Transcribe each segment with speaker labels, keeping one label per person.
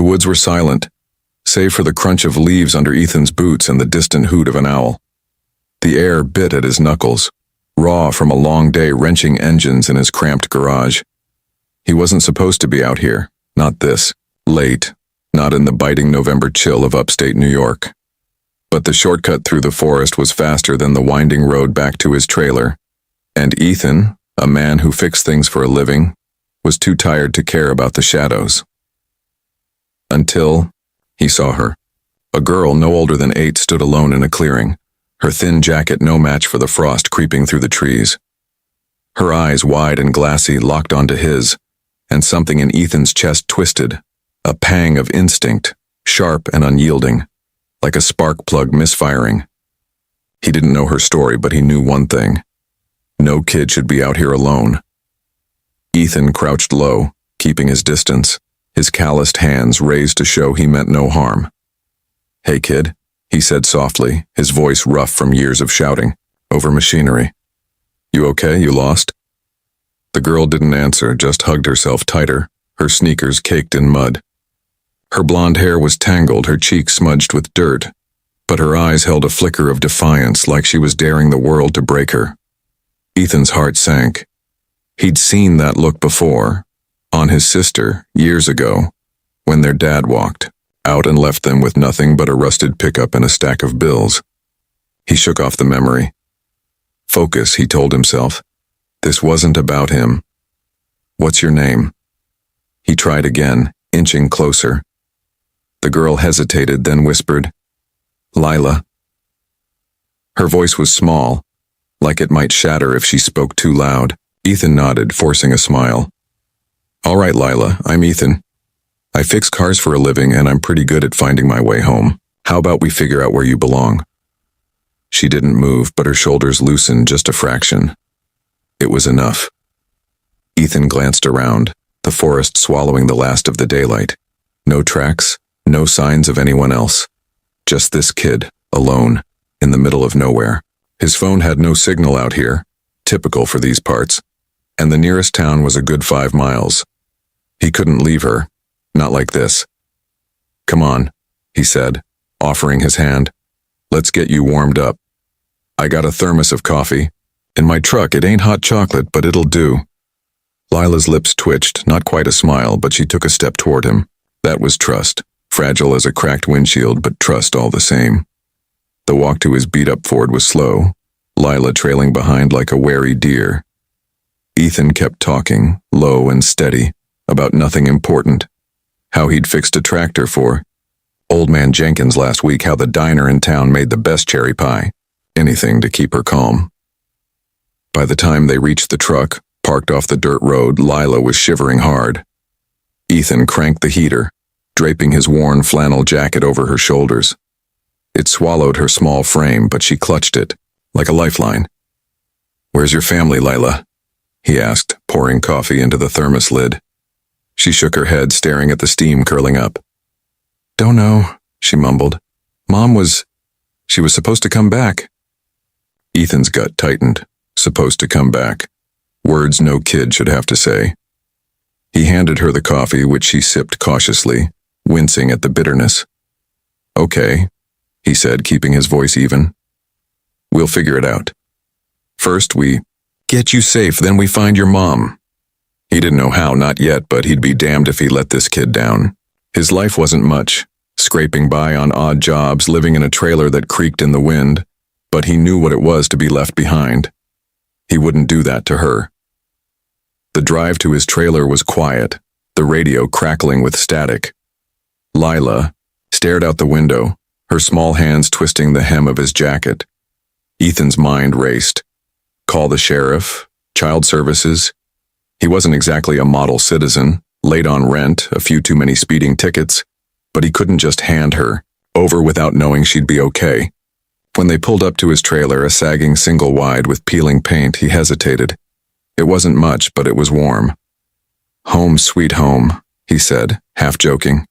Speaker 1: The woods were silent, save for the crunch of leaves under Ethan's boots and the distant hoot of an owl. The air bit at his knuckles, raw from a long day wrenching engines in his cramped garage. He wasn't supposed to be out here, not this late, not in the biting November chill of upstate New York. But the shortcut through the forest was faster than the winding road back to his trailer, and Ethan, a man who fixed things for a living, was too tired to care about the shadows. Until he saw her. A girl no older than 8 stood alone in a clearing, her thin jacket no match for the frost creeping through the trees. Her eyes, wide and glassy, locked onto his, and something in Ethan's chest twisted, a pang of instinct, sharp and unyielding, like a spark plug misfiring. He didn't know her story, but he knew one thing. No kid should be out here alone. Ethan crouched low, keeping his distance, his calloused hands raised to show he meant no harm. "Hey, kid," he said softly, his voice rough from years of shouting over machinery. "You okay? You lost?" The girl didn't answer, just hugged herself tighter, her sneakers caked in mud. Her blonde hair was tangled, her cheeks smudged with dirt, but her eyes held a flicker of defiance, like she was daring the world to break her. Ethan's heart sank. He'd seen that look before, on his sister, years ago, when their dad walked out and left them with nothing but a rusted pickup and a stack of bills. He shook off the memory. Focus, he told himself. This wasn't about him. "What's your name?" He tried again, inching closer. The girl hesitated, then whispered, "Lila." Her voice was small, like it might shatter if she spoke too loud. Ethan nodded, forcing a smile. "All right, Lila, I'm Ethan. I fix cars for a living, and I'm pretty good at finding my way home. How about we figure out where you belong?" She didn't move, but her shoulders loosened just a fraction. It was enough. Ethan glanced around, the forest swallowing the last of the daylight. No tracks, no signs of anyone else. Just this kid, alone, in the middle of nowhere. His phone had no signal out here, typical for these parts, and the nearest town was a good 5 miles. He couldn't leave her, not like this. "Come on," he said, offering his hand. "Let's get you warmed up. I got a thermos of coffee. In my truck, it ain't hot chocolate, but it'll do." Lila's lips twitched, not quite a smile, but she took a step toward him. That was trust, fragile as a cracked windshield, but trust all the same. The walk to his beat-up Ford was slow, Lila trailing behind like a wary deer. Ethan kept talking, low and steady, about nothing important. How he'd fixed a tractor for Old Man Jenkins last week, how the diner in town made the best cherry pie. Anything to keep her calm. By the time they reached the truck, parked off the dirt road, Lila was shivering hard. Ethan cranked the heater, draping his worn flannel jacket over her shoulders. It swallowed her small frame, but she clutched it, like a lifeline. "Where's your family, Lila?" he asked, pouring coffee into the thermos lid. She shook her head, staring at the steam curling up. "Don't know," she mumbled. She was supposed to come back." Ethan's gut tightened. Supposed to come back. Words no kid should have to say. He handed her the coffee, which she sipped cautiously, wincing at the bitterness. "Okay," he said, keeping his voice even. "We'll figure it out. First we get you safe, then we find your mom." He didn't know how, not yet, but he'd be damned if he let this kid down. His life wasn't much, scraping by on odd jobs, living in a trailer that creaked in the wind, but he knew what it was to be left behind. He wouldn't do that to her. The drive to his trailer was quiet, the radio crackling with static. Lila stared out the window, her small hands twisting the hem of his jacket. Ethan's mind raced. Call the sheriff, child services. He wasn't exactly a model citizen, late on rent, a few too many speeding tickets, but he couldn't just hand her over without knowing she'd be okay. When they pulled up to his trailer, a sagging single wide with peeling paint, he hesitated. It wasn't much, but it was warm. "Home sweet home," he said, half joking.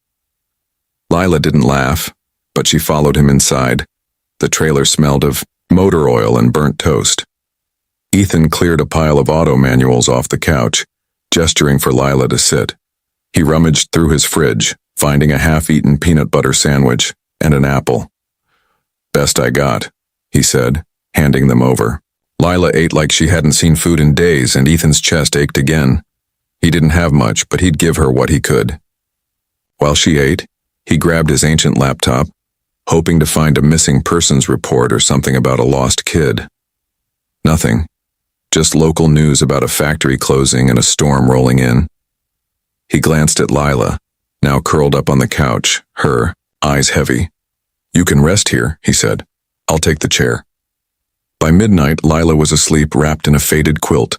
Speaker 1: Lila didn't laugh, but she followed him inside. The trailer smelled of motor oil and burnt toast. Ethan cleared a pile of auto manuals off the couch, gesturing for Lila to sit. He rummaged through his fridge, finding a half-eaten peanut butter sandwich and an apple. "Best I got," he said, handing them over. Lila ate like she hadn't seen food in days, and Ethan's chest ached again. He didn't have much, but he'd give her what he could. While she ate, he grabbed his ancient laptop, hoping to find a missing persons report or something about a lost kid. Nothing. Just local news about a factory closing and a storm rolling in. He glanced at Lila, now curled up on the couch, her eyes heavy. "You can rest here," he said. "I'll take the chair." By midnight, Lila was asleep wrapped in a faded quilt.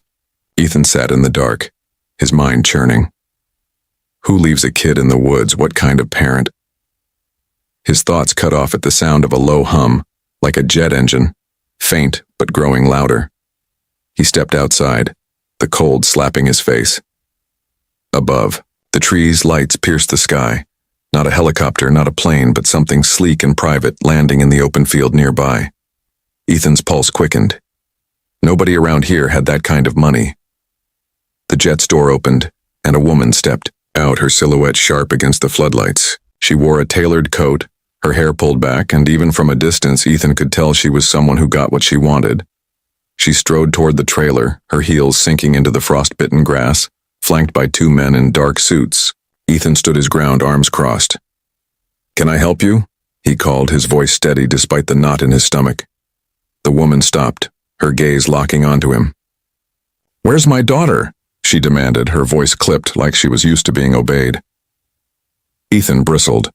Speaker 1: Ethan sat in the dark, his mind churning. Who leaves a kid in the woods? What kind of parent? His thoughts cut off at the sound of a low hum, like a jet engine, faint but growing louder. He stepped outside, the cold slapping his face. Above, the trees' lights pierced the sky. Not a helicopter, not a plane, but something sleek and private landing in the open field nearby. Ethan's pulse quickened. Nobody around here had that kind of money. The jet's door opened, and a woman stepped out, her silhouette sharp against the floodlights. She wore a tailored coat, her hair pulled back, and even from a distance Ethan could tell she was someone who got what she wanted. She strode toward the trailer, her heels sinking into the frost-bitten grass, flanked by two men in dark suits. Ethan stood his ground, arms crossed. "Can I help you?" he called, his voice steady despite the knot in his stomach. The woman stopped, her gaze locking onto him. "Where's my daughter?" she demanded, her voice clipped like she was used to being obeyed. Ethan bristled.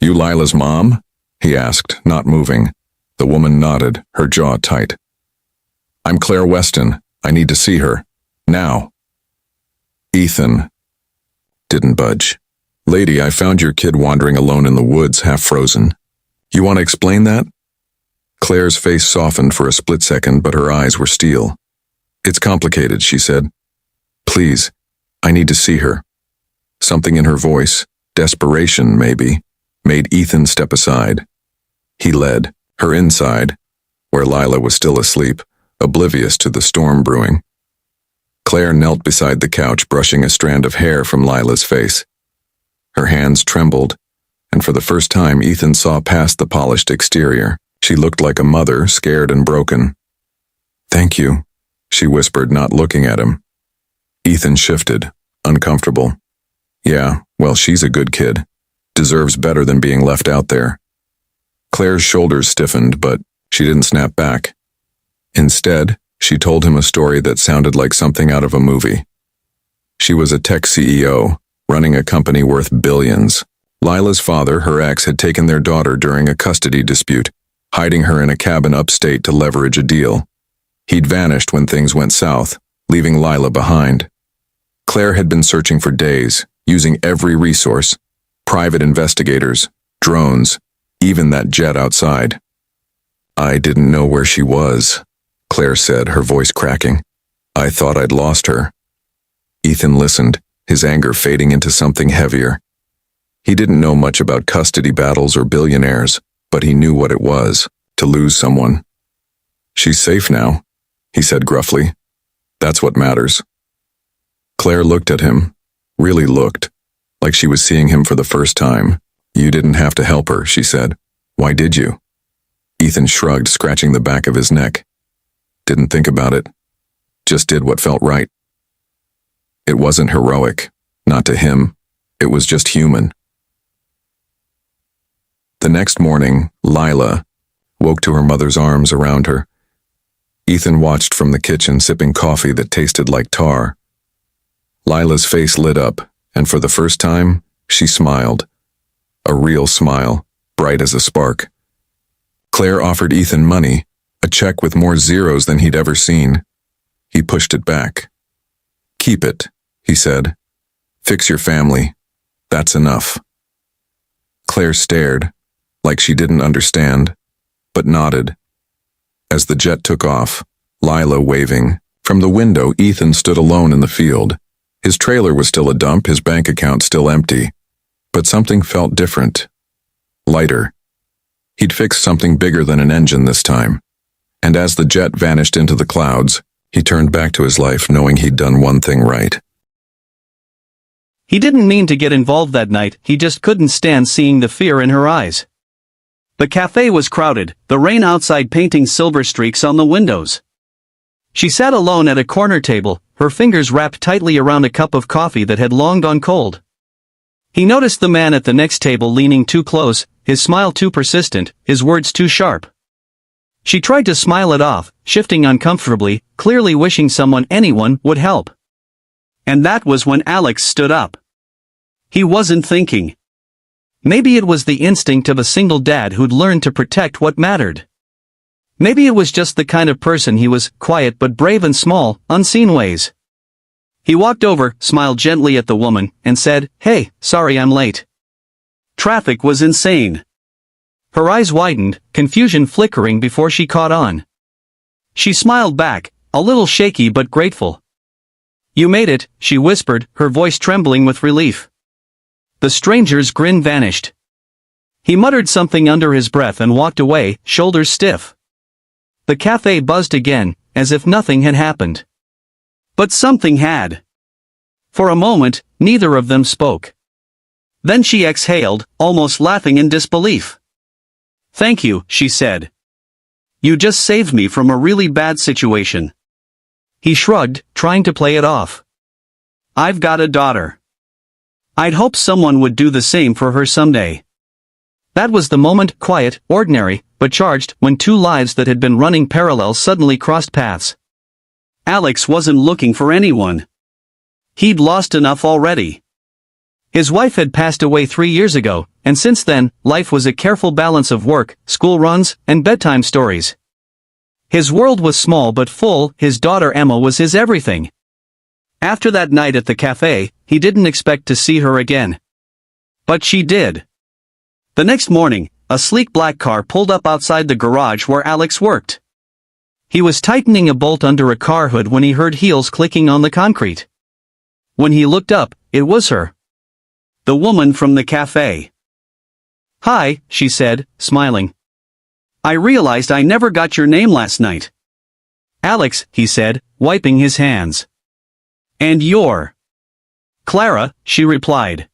Speaker 1: "You Lila's mom?" he asked, not moving. The woman nodded, her jaw tight. "I'm Claire Weston. I need to see her. Now." Ethan didn't budge. "Lady, I found your kid wandering alone in the woods, half frozen. You want to explain that?" Claire's face softened for a split second, but her eyes were steel. "It's complicated," she said. "Please, I need to see her." Something in her voice, desperation maybe, made Ethan step aside. He led, her inside, where Lila was still asleep, oblivious to the storm brewing. Claire knelt beside the couch, brushing a strand of hair from Lila's face. Her hands trembled, and for the first time Ethan saw past the polished exterior. She looked like a mother, scared and broken. "Thank you," she whispered, not looking at him. Ethan shifted, uncomfortable. Yeah, well, she's a good kid. Deserves better than being left out there. Claire's shoulders stiffened, but she didn't snap back. Instead, she told him a story that sounded like something out of a movie. She was a tech CEO, running a company worth billions. Lila's father, her ex, had taken their daughter during a custody dispute, hiding her in a cabin upstate to leverage a deal. He'd vanished when things went south, leaving Lila behind. Claire had been searching for days, using every resource, private investigators, drones, even that jet outside. "I didn't know where she was," Claire said, her voice cracking. "I thought I'd lost her." Ethan listened, his anger fading into something heavier. He didn't know much about custody battles or billionaires, but he knew what it was, to lose someone. "She's safe now," he said gruffly. "That's what matters." Claire looked at him, really looked, like she was seeing him for the first time. "You didn't have to help her," she said. "Why did you?" Ethan shrugged, scratching the back of his neck. "Didn't think about it. Just did what felt right." It wasn't heroic, not to him. It was just human. The next morning, Lila woke to her mother's arms around her. Ethan watched from the kitchen, sipping coffee that tasted like tar. Lila's face lit up, and for the first time, she smiled. A real smile, bright as a spark. Claire offered Ethan money, a check with more zeros than he'd ever seen. He pushed it back. "Keep it," he said. "Fix your family. That's enough." Claire stared, like she didn't understand, but nodded. As the jet took off, Lila waving, from the window Ethan stood alone in the field. His trailer was still a dump, his bank account still empty. But something felt different. Lighter. He'd fixed something bigger than an engine this time. And as the jet vanished into the clouds, he turned back to his life knowing he'd done one thing right.
Speaker 2: He didn't mean to get involved that night, he just couldn't stand seeing the fear in her eyes. The cafe was crowded, the rain outside painting silver streaks on the windows. She sat alone at a corner table, her fingers wrapped tightly around a cup of coffee that had long gone cold. He noticed the man at the next table leaning too close, his smile too persistent, his words too sharp. She tried to smile it off, shifting uncomfortably, clearly wishing anyone would help. And that was when Alex stood up. He wasn't thinking. Maybe it was the instinct of a single dad who'd learned to protect what mattered. Maybe it was just the kind of person he was, quiet but brave in small, unseen ways. He walked over, smiled gently at the woman, and said, "Hey, sorry I'm late. Traffic was insane." Her eyes widened, confusion flickering before she caught on. She smiled back, a little shaky but grateful. "You made it," she whispered, her voice trembling with relief. The stranger's grin vanished. He muttered something under his breath and walked away, shoulders stiff. The cafe buzzed again, as if nothing had happened. But something had. For a moment, neither of them spoke. Then she exhaled, almost laughing in disbelief. "Thank you," she said. "You just saved me from a really bad situation." He shrugged, trying to play it off. "I've got a daughter. I'd hoped someone would do the same for her someday." That was the moment, quiet, ordinary, but charged, when two lives that had been running parallel suddenly crossed paths. Alex wasn't looking for anyone. He'd lost enough already. His wife had passed away 3 years ago, and since then, life was a careful balance of work, school runs, and bedtime stories. His world was small but full, his daughter Emma was his everything. After that night at the cafe, he didn't expect to see her again. But she did. The next morning, a sleek black car pulled up outside the garage where Alex worked. He was tightening a bolt under a car hood when he heard heels clicking on the concrete. When he looked up, it was her. The woman from the cafe. "Hi," she said, smiling. "I realized I never got your name last night." "Alex," he said, wiping his hands. "And you're?" "Clara," she replied.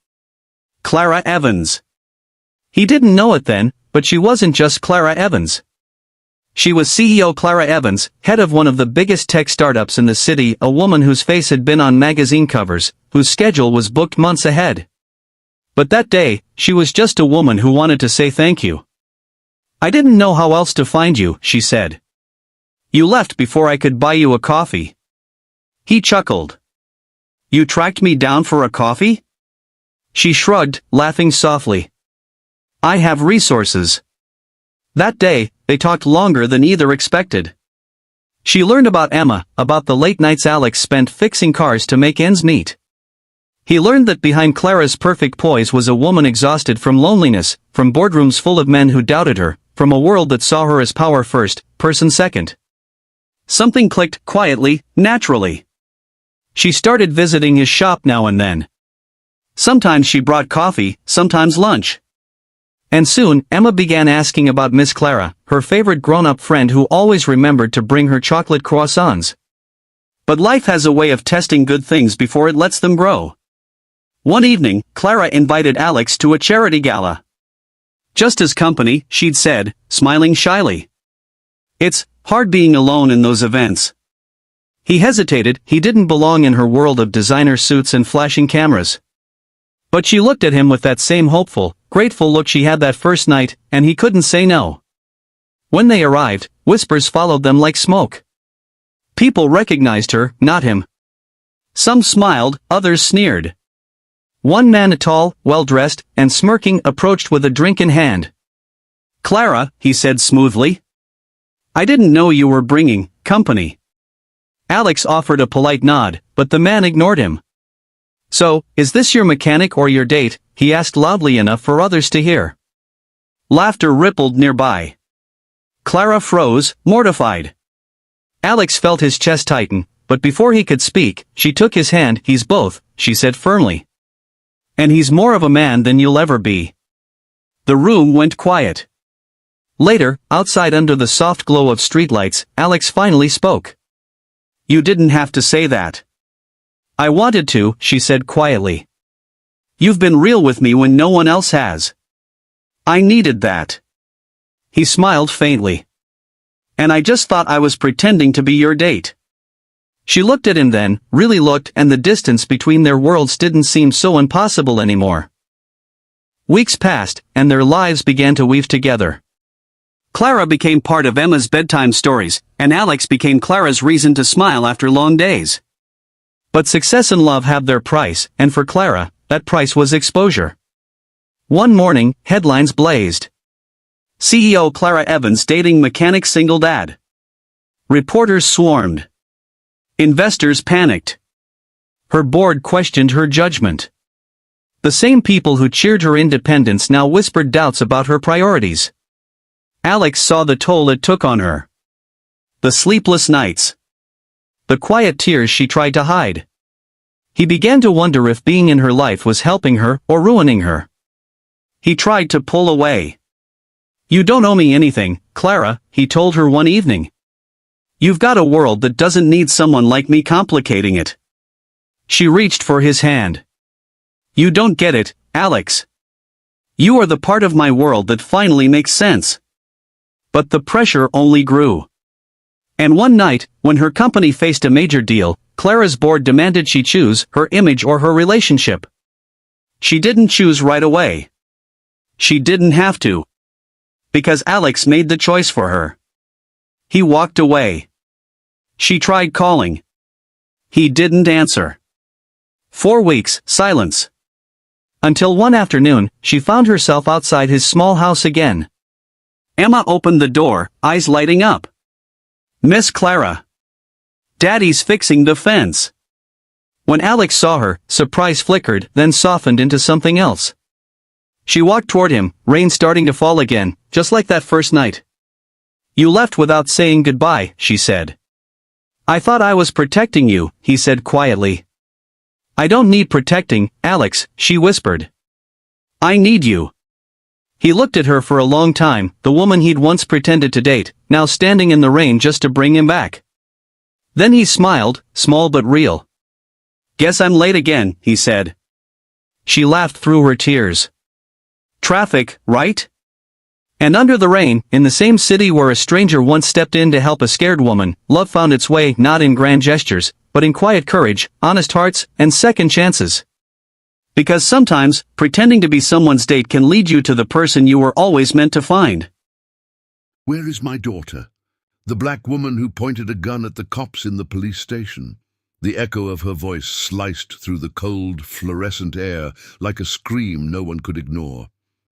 Speaker 2: "Clara Evans." He didn't know it then, but she wasn't just Clara Evans. She was CEO Clara Evans, head of one of the biggest tech startups in the city, a woman whose face had been on magazine covers, whose schedule was booked months ahead. But that day, she was just a woman who wanted to say thank you. "I didn't know how else to find you," she said. "You left before I could buy you a coffee." He chuckled. "You tracked me down for a coffee?" She shrugged, laughing softly. "I have resources." That day, they talked longer than either expected. She learned about Emma, about the late nights Alex spent fixing cars to make ends meet. He learned that behind Clara's perfect poise was a woman exhausted from loneliness, from boardrooms full of men who doubted her, from a world that saw her as power first, person second. Something clicked, quietly, naturally. She started visiting his shop now and then. Sometimes she brought coffee, sometimes lunch. And soon, Emma began asking about Miss Clara, her favorite grown-up friend who always remembered to bring her chocolate croissants. But life has a way of testing good things before it lets them grow. One evening, Clara invited Alex to a charity gala. "Just as company," she'd said, smiling shyly. "It's hard being alone in those events." He hesitated, he didn't belong in her world of designer suits and flashing cameras. But she looked at him with that same hopeful, grateful look she had that first night, and he couldn't say no. When they arrived, whispers followed them like smoke. People recognized her, not him. Some smiled, others sneered. One man, tall, well-dressed, and smirking, approached with a drink in hand. "Clara," he said smoothly. "I didn't know you were bringing company." Alex offered a polite nod, but the man ignored him. "So, is this your mechanic or your date?" he asked loudly enough for others to hear. Laughter rippled nearby. Clara froze, mortified. Alex felt his chest tighten, but before he could speak, she took his hand. "He's both," she said firmly. "And he's more of a man than you'll ever be." The room went quiet. Later, outside under the soft glow of streetlights, Alex finally spoke. "You didn't have to say that." "I wanted to," she said quietly. You've been real with me when no one else has. I needed that. He smiled faintly. And I just thought I was pretending to be your date. She looked at him then, really looked, and the distance between their worlds didn't seem so impossible anymore. Weeks passed, and their lives began to weave together. Clara became part of Emma's bedtime stories, and Alex became Clara's reason to smile after long days. But success and love have their price, and for Clara, that price was exposure. One morning, headlines blazed. CEO Clara Evans dating mechanic single dad. Reporters swarmed. Investors panicked. Her board questioned her judgment. The same people who cheered her independence now whispered doubts about her priorities. Alex saw the toll it took on her. The sleepless nights. The quiet tears she tried to hide. He began to wonder if being in her life was helping her or ruining her. He tried to pull away. You don't owe me anything, Clara, he told her one evening. You've got a world that doesn't need someone like me complicating it. She reached for his hand. You don't get it, Alex. You are the part of my world that finally makes sense. But the pressure only grew. And one night, when her company faced a major deal, Clara's board demanded she choose her image or her relationship. She didn't choose right away. She didn't have to. Because Alex made the choice for her. He walked away. She tried calling. He didn't answer. 4 weeks, silence. Until one afternoon, she found herself outside his small house again. Emma opened the door, eyes lighting up. Miss Clara. Daddy's fixing the fence. When Alex saw her, surprise flickered, then softened into something else. She walked toward him, rain starting to fall again, just like that first night. You left without saying goodbye, she said. I thought I was protecting you, he said quietly. I don't need protecting, Alex, she whispered. I need you. He looked at her for a long time, the woman he'd once pretended to date, now standing in the rain just to bring him back. Then he smiled, small but real. Guess I'm late again, he said. She laughed through her tears. Traffic, right? And under the rain, in the same city where a stranger once stepped in to help a scared woman, love found its way not in grand gestures, but in quiet courage, honest hearts, and second chances. Because sometimes, pretending to be someone's date can lead you to the person you were always meant to find.
Speaker 3: Where is my daughter? The black woman who pointed a gun at the cops in the police station. The echo of her voice sliced through the cold, fluorescent air like a scream no one could ignore.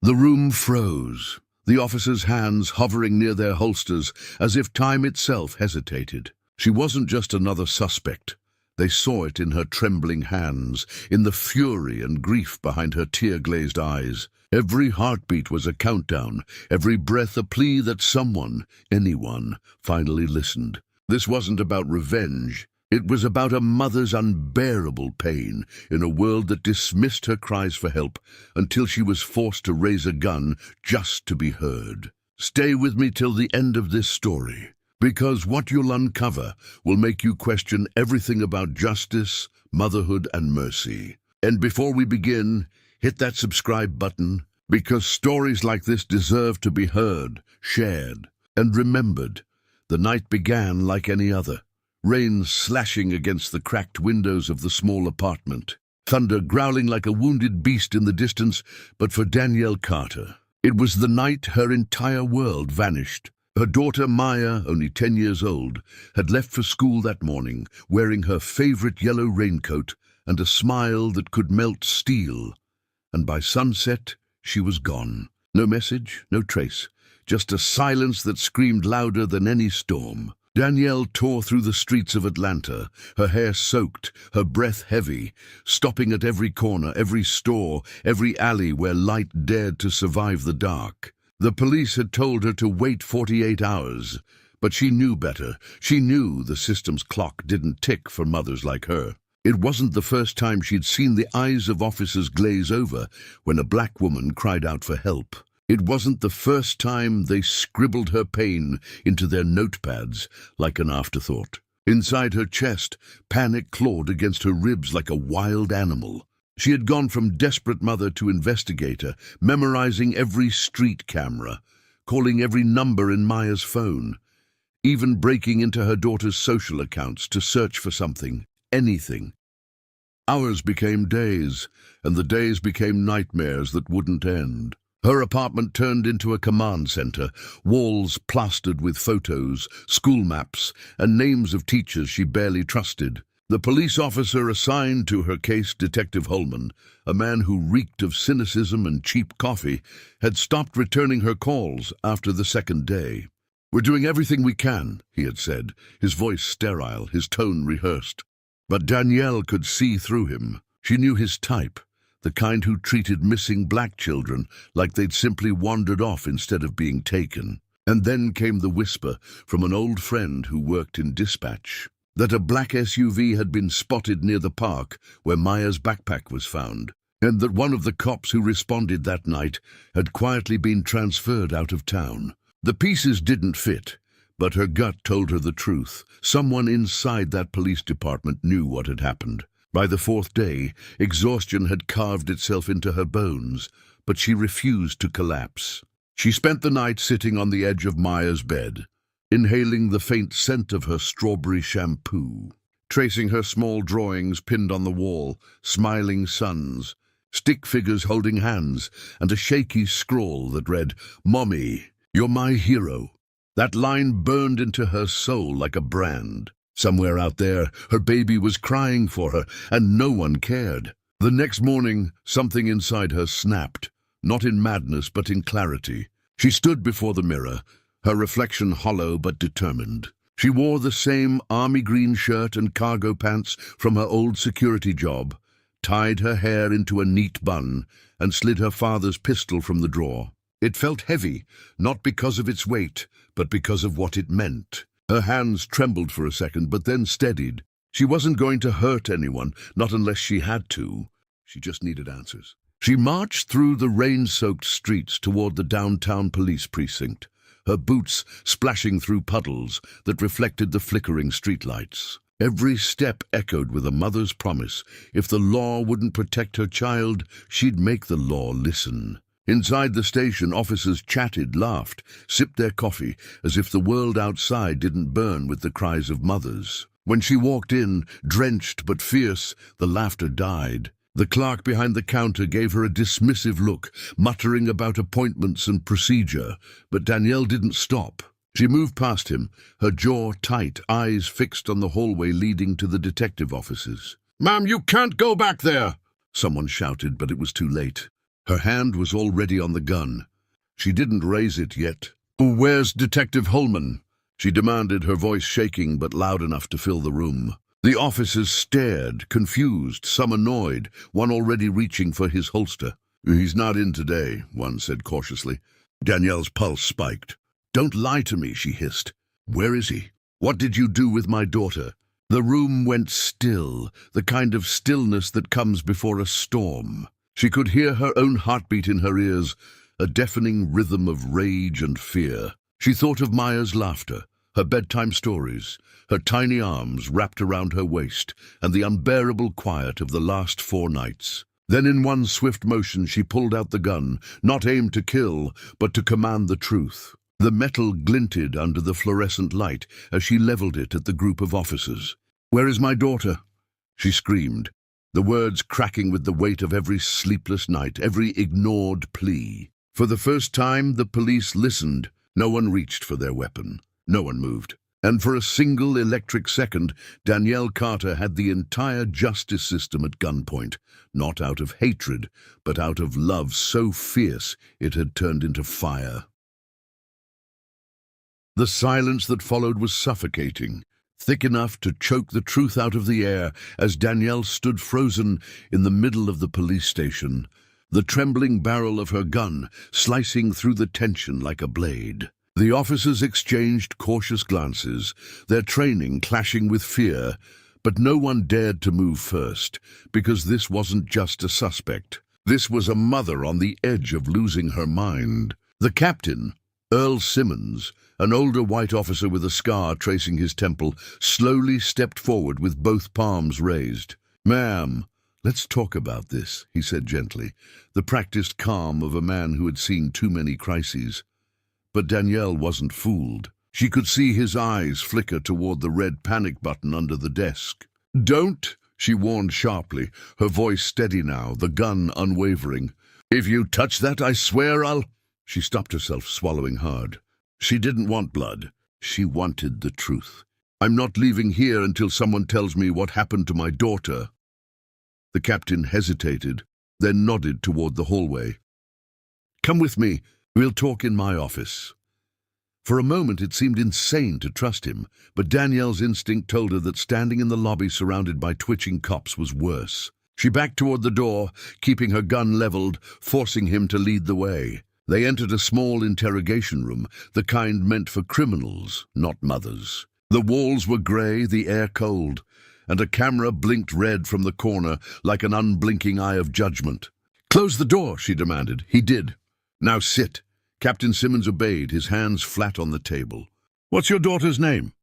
Speaker 3: The room froze, the officers' hands hovering near their holsters as if time itself hesitated. She wasn't just another suspect. They saw it in her trembling hands, in the fury and grief behind her tear-glazed eyes. Every heartbeat was a countdown, every breath a plea that someone, anyone, finally listened. This wasn't about revenge. It was about a mother's unbearable pain in a world that dismissed her cries for help until she was forced to raise a gun just to be heard. Stay with me till the end of this story, because what you'll uncover will make you question everything about justice, motherhood, and mercy. And before we begin, hit that subscribe button, because stories like this deserve to be heard, shared, and remembered. The night began like any other. Rain slashing against the cracked windows of the small apartment. Thunder growling like a wounded beast in the distance, but for Danielle Carter, it was the night her entire world vanished. Her daughter Maya, only 10 years old, had left for school that morning, wearing her favorite yellow raincoat and a smile that could melt steel. And by sunset, she was gone. No message, no trace, just a silence that screamed louder than any storm. Danielle tore through the streets of Atlanta, her hair soaked, her breath heavy, stopping at every corner, every store, every alley where light dared to survive the dark. The police had told her to wait 48 hours, but she knew better. She knew the system's clock didn't tick for mothers like her. It wasn't the first time she'd seen the eyes of officers glaze over when a black woman cried out for help. It wasn't the first time they scribbled her pain into their notepads like an afterthought. Inside her chest, panic clawed against her ribs like a wild animal. She had gone from desperate mother to investigator, memorizing every street camera, calling every number in Maya's phone, even breaking into her daughter's social accounts to search for something, anything. Hours became days, and the days became nightmares that wouldn't end. Her apartment turned into a command center, walls plastered with photos, school maps, and names of teachers she barely trusted. The police officer assigned to her case, Detective Holman, a man who reeked of cynicism and cheap coffee, had stopped returning her calls after the second day. "We're doing everything we can," he had said, his voice sterile, his tone rehearsed. But Danielle could see through him. She knew his type, the kind who treated missing black children like they'd simply wandered off instead of being taken. And then came the whisper from an old friend who worked in dispatch that a black SUV had been spotted near the park where Maya's backpack was found, and that one of the cops who responded that night had quietly been transferred out of town. The pieces didn't fit, but her gut told her the truth. Someone inside that police department knew what had happened. By the fourth day, exhaustion had carved itself into her bones, but she refused to collapse. She spent the night sitting on the edge of Maya's bed, inhaling the faint scent of her strawberry shampoo, tracing her small drawings pinned on the wall, smiling suns, stick figures holding hands, and a shaky scrawl that read, "Mommy, you're my hero." That line burned into her soul like a brand. Somewhere out there, her baby was crying for her, and no one cared. The next morning, something inside her snapped, not in madness but in clarity. She stood before the mirror, her reflection hollow but determined. She wore the same army green shirt and cargo pants from her old security job, tied her hair into a neat bun, and slid her father's pistol from the drawer. It felt heavy, not because of its weight, but because of what it meant. Her hands trembled for a second, but then steadied. She wasn't going to hurt anyone, not unless she had to. She just needed answers. She marched through the rain-soaked streets toward the downtown police precinct, her boots splashing through puddles that reflected the flickering streetlights. Every step echoed with a mother's promise. If the law wouldn't protect her child, she'd make the law listen. Inside the station, officers chatted, laughed, sipped their coffee, as if the world outside didn't burn with the cries of mothers. When she walked in, drenched but fierce, the laughter died. The clerk behind the counter gave her a dismissive look, muttering about appointments and procedure, but Danielle didn't stop. She moved past him, her jaw tight, eyes fixed on the hallway leading to the detective offices. "Ma'am, you can't go back there!" someone shouted, but it was too late. Her hand was already on the gun. She didn't raise it yet. "Where's Detective Holman?" she demanded, her voice shaking but loud enough to fill the room. The officers stared, confused, some annoyed, one already reaching for his holster. "He's not in today," one said cautiously. Danielle's pulse spiked. "Don't lie to me," she hissed. "Where is he? What did you do with my daughter?" The room went still, the kind of stillness that comes before a storm. She could hear her own heartbeat in her ears, a deafening rhythm of rage and fear. She thought of Maya's laughter, her bedtime stories, her tiny arms wrapped around her waist, and the unbearable quiet of the last 4 nights. Then in one swift motion she pulled out the gun, not aimed to kill, but to command the truth. The metal glinted under the fluorescent light as she leveled it at the group of officers. "Where is my daughter?" she screamed, the words cracking with the weight of every sleepless night, every ignored plea. For the first time, the police listened. No one reached for their weapon. No one moved. And for a single electric second, Danielle Carter had the entire justice system at gunpoint, not out of hatred, but out of love so fierce it had turned into fire. The silence that followed was suffocating, thick enough to choke the truth out of the air as Danielle stood frozen in the middle of the police station, the trembling barrel of her gun slicing through the tension like a blade. The officers exchanged cautious glances, their training clashing with fear, but no one dared to move first, because this wasn't just a suspect. This was a mother on the edge of losing her mind. The captain, Earl Simmons, an older white officer with a scar tracing his temple, slowly stepped forward with both palms raised. "Ma'am, "Let's talk about this," he said gently, the practiced calm of a man who had seen too many crises. But Danielle wasn't fooled. She could see his eyes flicker toward the red panic button under the desk. "Don't," she warned sharply, her voice steady now, the gun unwavering. "If you touch that, I swear I'll—" She stopped herself, swallowing hard. She didn't want blood. She wanted the truth. "I'm not leaving here until someone tells me what happened to my daughter." The captain hesitated, then nodded toward the hallway. "Come with me. We'll talk in my office." For a moment it seemed insane to trust him, but Danielle's instinct told her that standing in the lobby surrounded by twitching cops was worse. She backed toward the door, keeping her gun leveled, forcing him to lead the way. They entered a small interrogation room, the kind meant for criminals, not mothers. The walls were grey, the air cold, and a camera blinked red from the corner like an unblinking eye of judgment. "Close the door," she demanded. He did. "Now sit." Captain Simmons obeyed, his hands flat on the table. "What's your daughter's name?"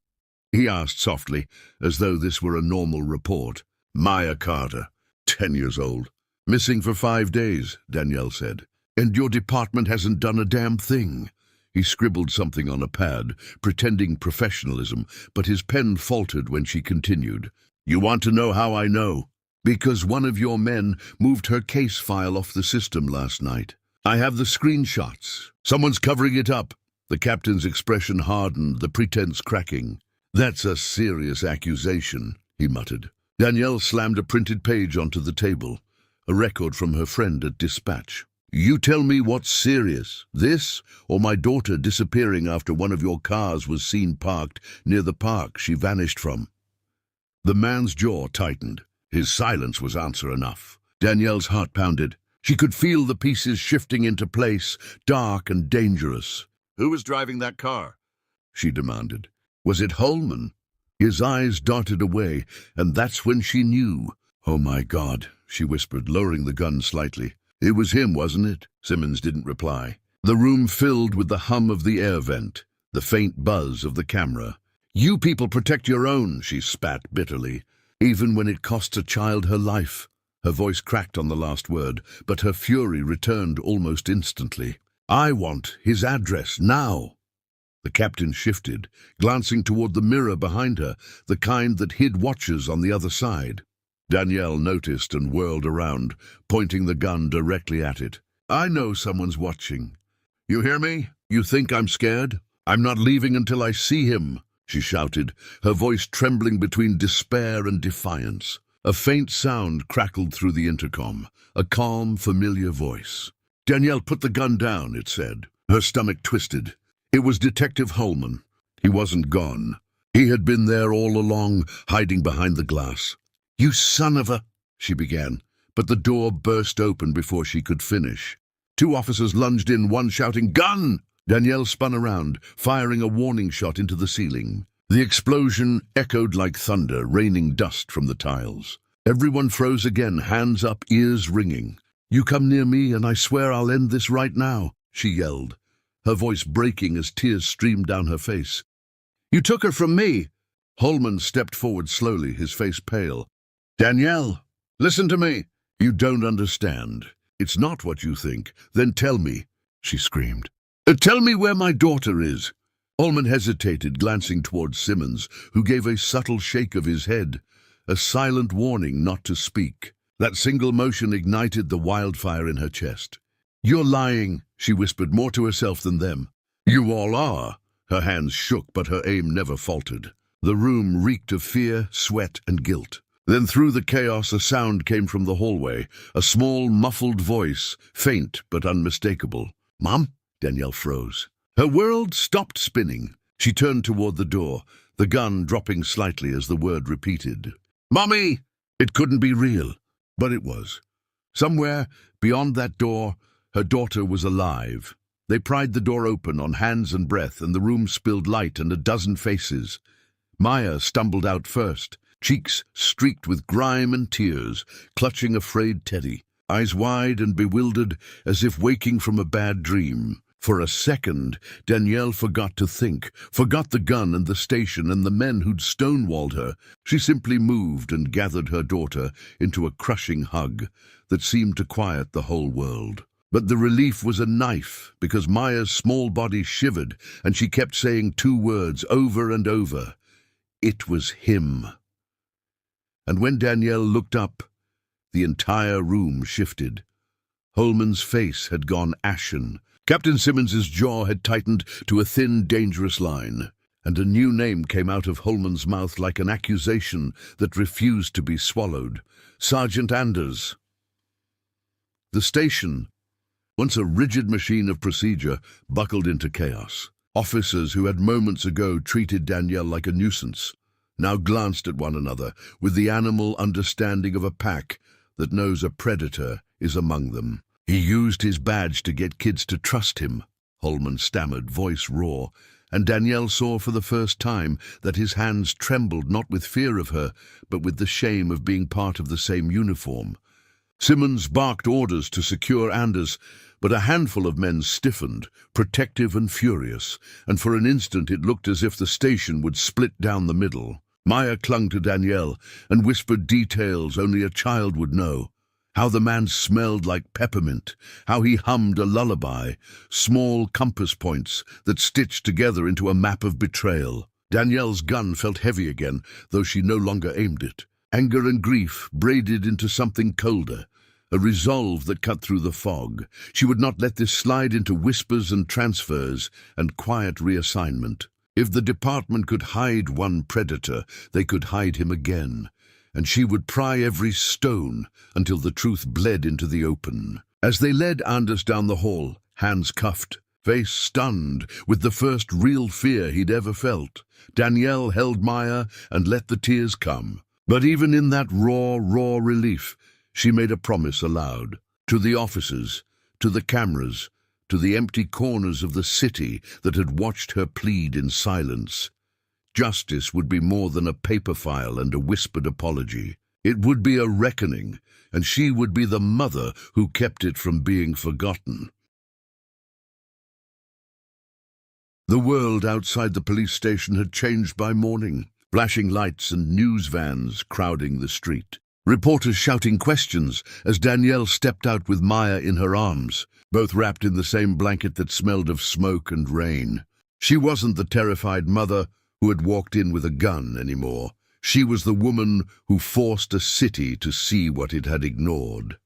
Speaker 3: he asked softly, as though this were a normal report. "Maya Carter, 10 years old. Missing for 5 days, Danielle said. "And your department hasn't done a damn thing." He scribbled something on a pad, pretending professionalism, but his pen faltered when she continued. "You want to know how I know? Because one of your men moved her case file off the system last night. I have the screenshots. Someone's covering it up." The captain's expression hardened, the pretense cracking. "That's a serious accusation," he muttered. Danielle slammed a printed page onto the table, a record from her friend at dispatch. "You tell me what's serious, this or my daughter disappearing after one of your cars was seen parked near the park she vanished from." The man's jaw tightened. His silence was answer enough. Danielle's heart pounded. She could feel the pieces shifting into place, dark and dangerous. "Who was driving that car?" she demanded. "Was it Holman?" His eyes darted away, and that's when she knew. "Oh my God," she whispered, lowering the gun slightly. "It was him, wasn't it?" Simmons didn't reply. The room filled with the hum of the air vent, the faint buzz of the camera. "You people protect your own," she spat bitterly. "Even when it costs a child her life." Her voice cracked on the last word, but her fury returned almost instantly. "I want his address, now." The captain shifted, glancing toward the mirror behind her, the kind that hid watchers on the other side. Danielle noticed and whirled around, pointing the gun directly at it. "I know someone's watching. You hear me? You think I'm scared? I'm not leaving until I see him," she shouted, her voice trembling between despair and defiance. A faint sound crackled through the intercom, a calm, familiar voice. "Danielle, put the gun down," it said. Her stomach twisted. It was Detective Holman. He wasn't gone. He had been there all along, hiding behind the glass. "You son of a—" she began, but the door burst open before she could finish. 2 officers lunged in, one shouting, "Gun!" Danielle spun around, firing a warning shot into the ceiling. The explosion echoed like thunder, raining dust from the tiles. Everyone froze again, hands up, ears ringing. "You come near me and I swear I'll end this right now," she yelled, her voice breaking as tears streamed down her face. "You took her from me!" Holman stepped forward slowly, his face pale. "Danielle, listen to me." "You don't understand. It's not what you think. Then tell me," she screamed. "Tell me where my daughter is." Holman hesitated, glancing toward Simmons, who gave a subtle shake of his head, a silent warning not to speak. That single motion ignited the wildfire in her chest. "You're lying," she whispered, more to herself than them. "You all are." Her hands shook, but her aim never faltered. The room reeked of fear, sweat, and guilt. Then through the chaos a sound came from the hallway, a small, muffled voice, faint but unmistakable. "Mom?" Danielle froze. Her world stopped spinning. She turned toward the door, the gun dropping slightly as the word repeated. "Mommy!" It couldn't be real, but it was. Somewhere, beyond that door, her daughter was alive. They pried the door open on hands and breath, and the room spilled light and a dozen faces. Maya stumbled out first, cheeks streaked with grime and tears, clutching a frayed teddy, eyes wide and bewildered as if waking from a bad dream. For a second, Danielle forgot to think, forgot the gun and the station and the men who'd stonewalled her. She simply moved and gathered her daughter into a crushing hug that seemed to quiet the whole world. But the relief was a knife, because Maya's small body shivered and she kept saying two words over and over. It was him. And when Danielle looked up, the entire room shifted. Holman's face had gone ashen. Captain Simmons's jaw had tightened to a thin, dangerous line, and a new name came out of Holman's mouth like an accusation that refused to be swallowed. Sergeant Anders. The station, once a rigid machine of procedure, buckled into chaos. Officers who had moments ago treated Danielle like a nuisance now glanced at one another with the animal understanding of a pack that knows a predator is among them. He used his badge to get kids to trust him, Holman stammered, voice raw, and Danielle saw for the first time that his hands trembled not with fear of her, but with the shame of being part of the same uniform. Simmons barked orders to secure Anders, but a handful of men stiffened, protective and furious, and for an instant it looked as if the station would split down the middle. Maya clung to Danielle and whispered details only a child would know. How the man smelled like peppermint, how he hummed a lullaby, small compass points that stitched together into a map of betrayal. Danielle's gun felt heavy again, though she no longer aimed it. Anger and grief braided into something colder, a resolve that cut through the fog. She would not let this slide into whispers and transfers and quiet reassignment. If the department could hide one predator, they could hide him again, and she would pry every stone until the truth bled into the open. As they led Anders down the hall, hands cuffed, face stunned, with the first real fear he'd ever felt, Danielle held Maya and let the tears come. But even in that raw relief, she made a promise aloud. To the officers, to the cameras, to the empty corners of the city that had watched her plead in silence. Justice would be more than a paper file and a whispered apology. It would be a reckoning, and she would be the mother who kept it from being forgotten. The world outside the police station had changed by morning. Flashing lights and news vans crowding the street. Reporters shouting questions as Danielle stepped out with Maya in her arms, both wrapped in the same blanket that smelled of smoke and rain. She wasn't the terrified mother who had walked in with a gun anymore. She was the woman who forced a city to see what it had ignored.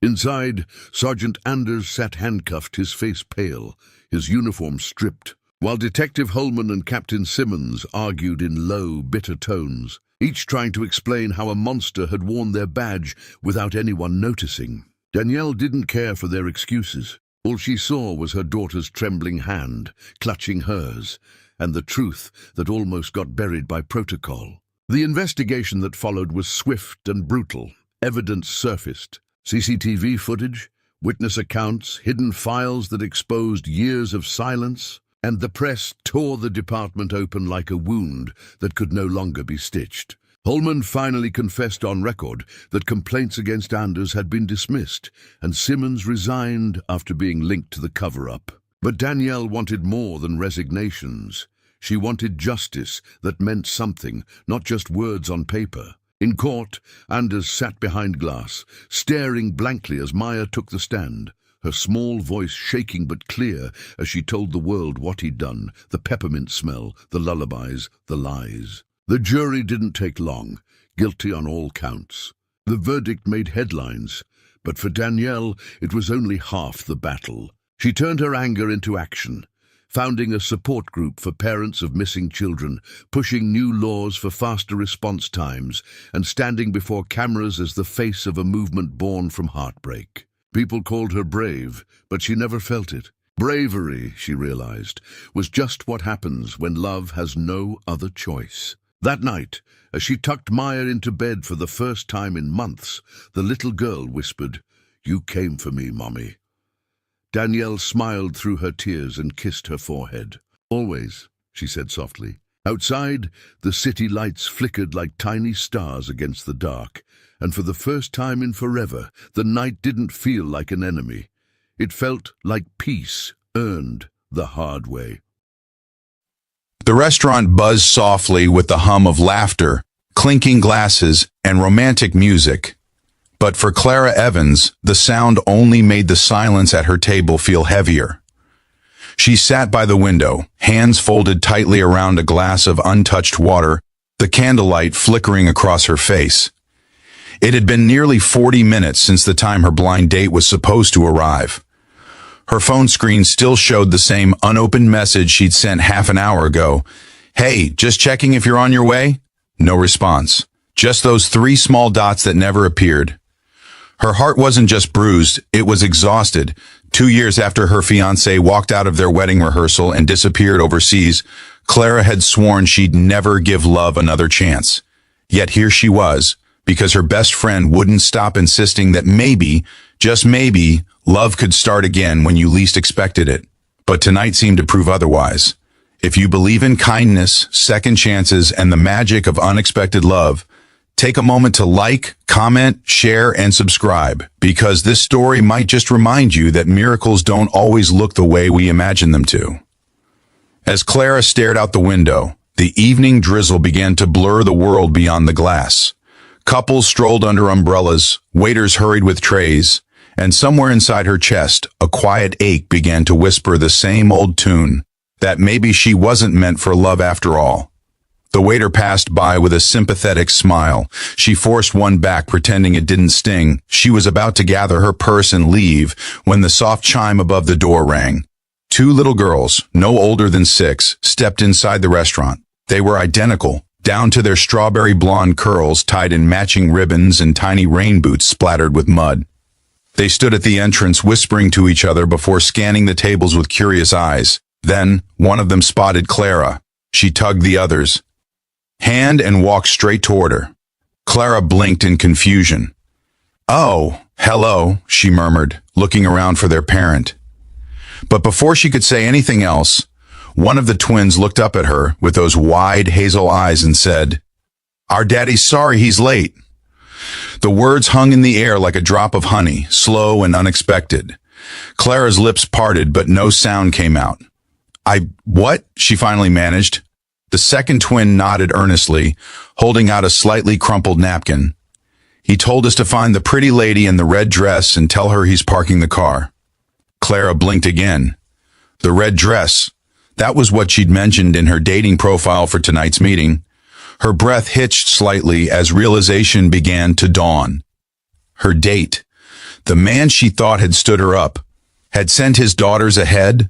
Speaker 3: Inside, Sergeant Anders sat handcuffed, his face pale, his uniform stripped, while Detective Holman and Captain Simmons argued in low, bitter tones, each trying to explain how a monster had worn their badge without anyone noticing. Danielle didn't care for their excuses. All she saw was her daughter's trembling hand, clutching hers, and the truth that almost got buried by protocol. The investigation that followed was swift and brutal. Evidence surfaced. CCTV footage, witness accounts, hidden files that exposed years of silence, and the press tore the department open like a wound that could no longer be stitched. Holman finally confessed on record that complaints against Anders had been dismissed, and Simmons resigned after being linked to the cover-up. But Danielle wanted more than resignations. She wanted justice that meant something, not just words on paper. In court, Anders sat behind glass, staring blankly as Maya took the stand, her small voice shaking but clear as she told the world what he'd done, the peppermint smell, the lullabies, the lies. The jury didn't take long, guilty on all counts. The verdict made headlines, but for Danielle it was only half the battle. She turned her anger into action, founding a support group for parents of missing children, pushing new laws for faster response times, and standing before cameras as the face of a movement born from heartbreak. People called her brave, but she never felt it. Bravery, she realized, was just what happens when love has no other choice. That night, as she tucked Maya into bed for the first time in months, the little girl whispered, "You came for me, Mommy." Danielle smiled through her tears and kissed her forehead. "Always," she said softly. Outside, the city lights flickered like tiny stars against the dark, and for the first time in forever, the night didn't feel like an enemy. It felt like peace, earned the hard way.
Speaker 4: The restaurant buzzed softly with the hum of laughter, clinking glasses, and romantic music. But for Clara Evans, the sound only made the silence at her table feel heavier. She sat by the window, hands folded tightly around a glass of untouched water, the candlelight flickering across her face. It had been nearly 40 minutes since the time her blind date was supposed to arrive. Her phone screen still showed the same unopened message she'd sent half an hour ago. "Hey, just checking if you're on your way?" No response. Just those 3 small dots that never appeared. Her heart wasn't just bruised, it was exhausted. 2 years after her fiancé walked out of their wedding rehearsal and disappeared overseas, Clara had sworn she'd never give love another chance. Yet here she was, because her best friend wouldn't stop insisting that maybe, just maybe, love could start again when you least expected it. But tonight seemed to prove otherwise. If you believe in kindness, second chances, and the magic of unexpected love, take a moment to like, comment, share, and subscribe, because this story might just remind you that miracles don't always look the way we imagine them to. As Clara stared out the window, the evening drizzle began to blur the world beyond the glass. Couples strolled under umbrellas, waiters hurried with trays, and somewhere inside her chest, a quiet ache began to whisper the same old tune, that maybe she wasn't meant for love after all. The waiter passed by with a sympathetic smile. She forced one back, pretending it didn't sting. She was about to gather her purse and leave when the soft chime above the door rang. 2 little girls, no older than 6, stepped inside the restaurant. They were identical, down to their strawberry blonde curls tied in matching ribbons and tiny rain boots splattered with mud. They stood at the entrance whispering to each other before scanning the tables with curious eyes. Then, one of them spotted Clara. She tugged the other's hand and walked straight toward her. Clara blinked in confusion. "Oh, hello," she murmured, looking around for their parent. But before she could say anything else, one of the twins looked up at her with those wide hazel eyes and said, "Our daddy's sorry he's late." The words hung in the air like a drop of honey, slow and unexpected. Clara's lips parted, but no sound came out. What?" she finally managed. The second twin nodded earnestly, holding out a slightly crumpled napkin. "He told us to find the pretty lady in the red dress and tell her he's parking the car." Clara blinked again. The red dress. That was what she'd mentioned in her dating profile for tonight's meeting. Her breath hitched slightly as realization began to dawn. Her date. The man she thought had stood her up. Had sent his daughters ahead.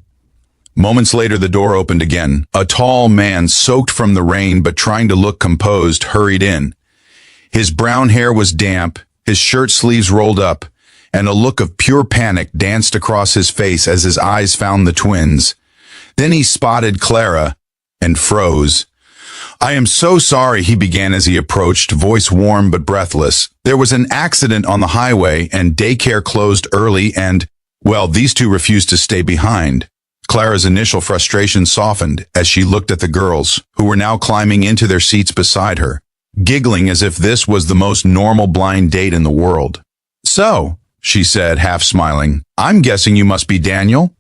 Speaker 4: Moments later, the door opened again. A tall man, soaked from the rain but trying to look composed, hurried in. His brown hair was damp, his shirt sleeves rolled up, and a look of pure panic danced across his face as his eyes found the twins. Then he spotted Clara and froze. "I am so sorry," he began as he approached, voice warm but breathless. "There was an accident on the highway and daycare closed early and, well, these 2 refused to stay behind." Clara's initial frustration softened as she looked at the girls, who were now climbing into their seats beside her, giggling as if this was the most normal blind date in the world. "So," she said, half smiling, "I'm guessing you must be Daniel?"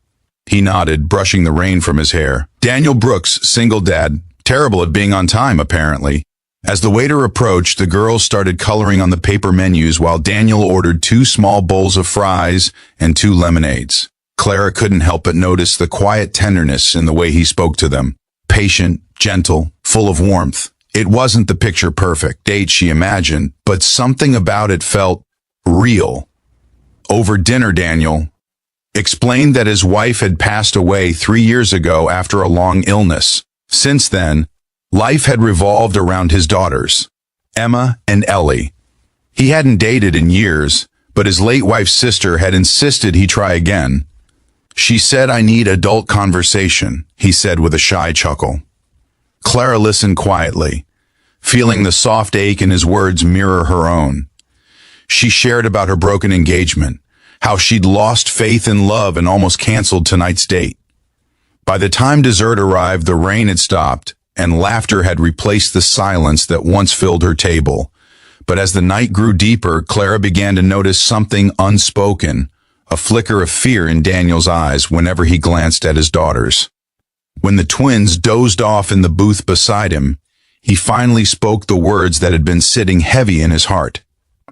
Speaker 4: He nodded, brushing the rain from his hair. "Daniel Brooks, single dad, terrible at being on time, apparently." As the waiter approached, the girls started coloring on the paper menus while Daniel ordered 2 small bowls of fries and 2 lemonades. Clara couldn't help but notice the quiet tenderness in the way he spoke to them. Patient, gentle, full of warmth. It wasn't the picture-perfect date she imagined, but something about it felt real. Over dinner, Daniel explained that his wife had passed away 3 years ago after a long illness. Since then, life had revolved around his daughters, Emma and Ellie. He hadn't dated in years, but his late wife's sister had insisted he try again. "She said I need adult conversation," he said with a shy chuckle. Clara listened quietly, feeling the soft ache in his words mirror her own. She shared about her broken engagement, how she'd lost faith in love and almost canceled tonight's date. By the time dessert arrived, the rain had stopped, and laughter had replaced the silence that once filled her table. But as the night grew deeper, Clara began to notice something unspoken, a flicker of fear in Daniel's eyes whenever he glanced at his daughters. When the twins dozed off in the booth beside him, he finally spoke the words that had been sitting heavy in his heart.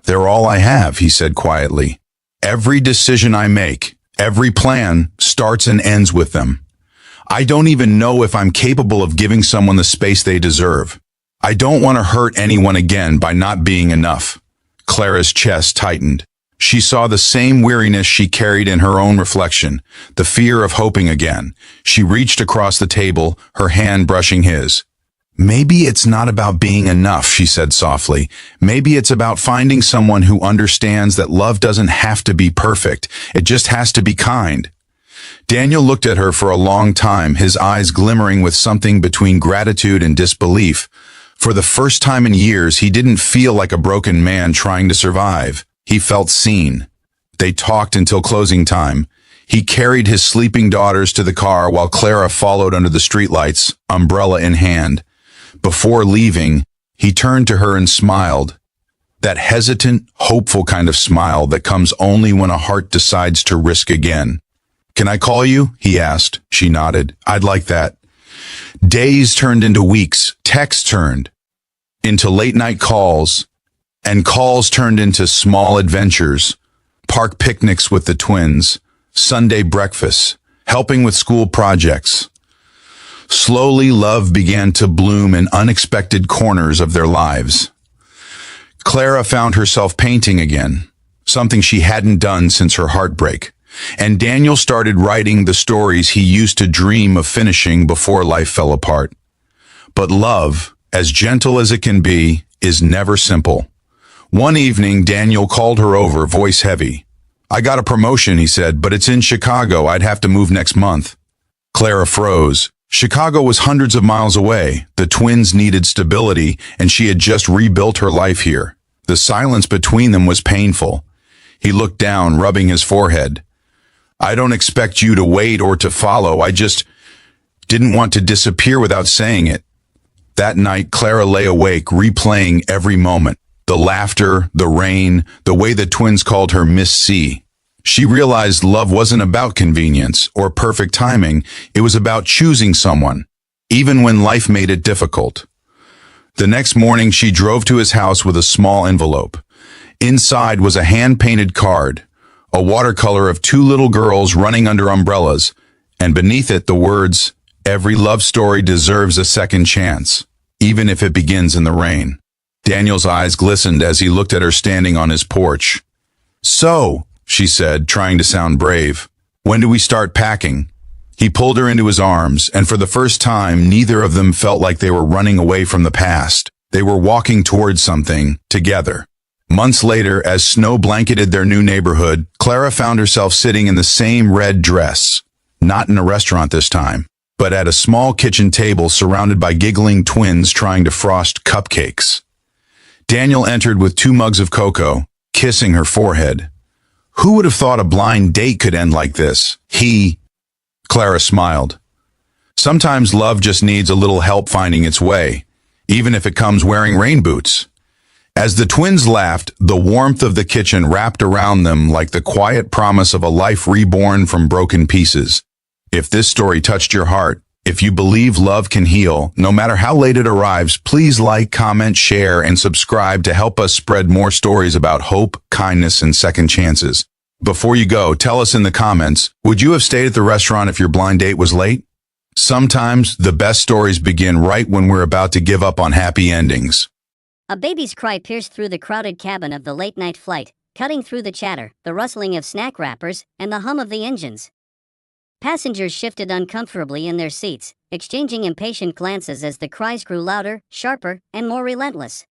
Speaker 4: "They're all I have," he said quietly. "Every decision I make, every plan, starts and ends with them. I don't even know if I'm capable of giving someone the space they deserve. I don't want to hurt anyone again by not being enough." Clara's chest tightened. She saw the same weariness she carried in her own reflection, the fear of hoping again. She reached across the table, her hand brushing his. "Maybe it's not about being enough," she said softly. "Maybe it's about finding someone who understands that love doesn't have to be perfect. It just has to be kind." Daniel looked at her for a long time, his eyes glimmering with something between gratitude and disbelief. For the first time in years, he didn't feel like a broken man trying to survive. He felt seen. They talked until closing time. He carried his sleeping daughters to the car while Clara followed under the streetlights, umbrella in hand. Before leaving, he turned to her and smiled. That hesitant, hopeful kind of smile that comes only when a heart decides to risk again. "Can I call you?" he asked. She nodded. "I'd like that." Days turned into weeks. Texts turned into late-night calls, and calls turned into small adventures. Park picnics with the twins, Sunday breakfasts, helping with school projects. Slowly, love began to bloom in unexpected corners of their lives. Clara found herself painting again, something she hadn't done since her heartbreak. And Daniel started writing the stories he used to dream of finishing before life fell apart. But love, as gentle as it can be, is never simple. One evening, Daniel called her over, voice heavy. "I got a promotion," he said, "but it's in Chicago. I'd have to move next month." Clara froze. Chicago was hundreds of miles away. The twins needed stability, and she had just rebuilt her life here. The silence between them was painful. He looked down, rubbing his forehead. "I don't expect you to wait or to follow. I just didn't want to disappear without saying it." That night, Clara lay awake, replaying every moment. The laughter, the rain, the way the twins called her Miss C. She realized love wasn't about convenience or perfect timing. It was about choosing someone, even when life made it difficult. The next morning, she drove to his house with a small envelope. Inside was a hand-painted card, a watercolor of two little girls running under umbrellas, and beneath it the words, "Every love story deserves a second chance, even if it begins in the rain." Daniel's eyes glistened as he looked at her standing on his porch. "So," she said, trying to sound brave, "when do we start packing?" He pulled her into his arms, and for the first time, neither of them felt like they were running away from the past. They were walking towards something, together. Months later, as snow blanketed their new neighborhood, Clara found herself sitting in the same red dress. Not in a restaurant this time, but at a small kitchen table surrounded by giggling twins trying to frost cupcakes. Daniel entered with 2 mugs of cocoa, kissing her forehead. Who would have thought a blind date could end like this? Clara smiled. Sometimes love just needs a little help finding its way, even if it comes wearing rain boots. As the twins laughed, the warmth of the kitchen wrapped around them like the quiet promise of a life reborn from broken pieces. If this story touched your heart, if you believe love can heal, no matter how late it arrives, please like, comment, share, and subscribe to help us spread more stories about hope, kindness, and second chances. Before you go, tell us in the comments, would you have stayed at the restaurant if your blind date was late? Sometimes the best stories begin right when we're about to give up on happy endings.
Speaker 5: A baby's cry pierced through the crowded cabin of the late-night flight, cutting through the chatter, the rustling of snack wrappers, and the hum of the engines. Passengers shifted uncomfortably in their seats, exchanging impatient glances as the cries grew louder, sharper, and more relentless.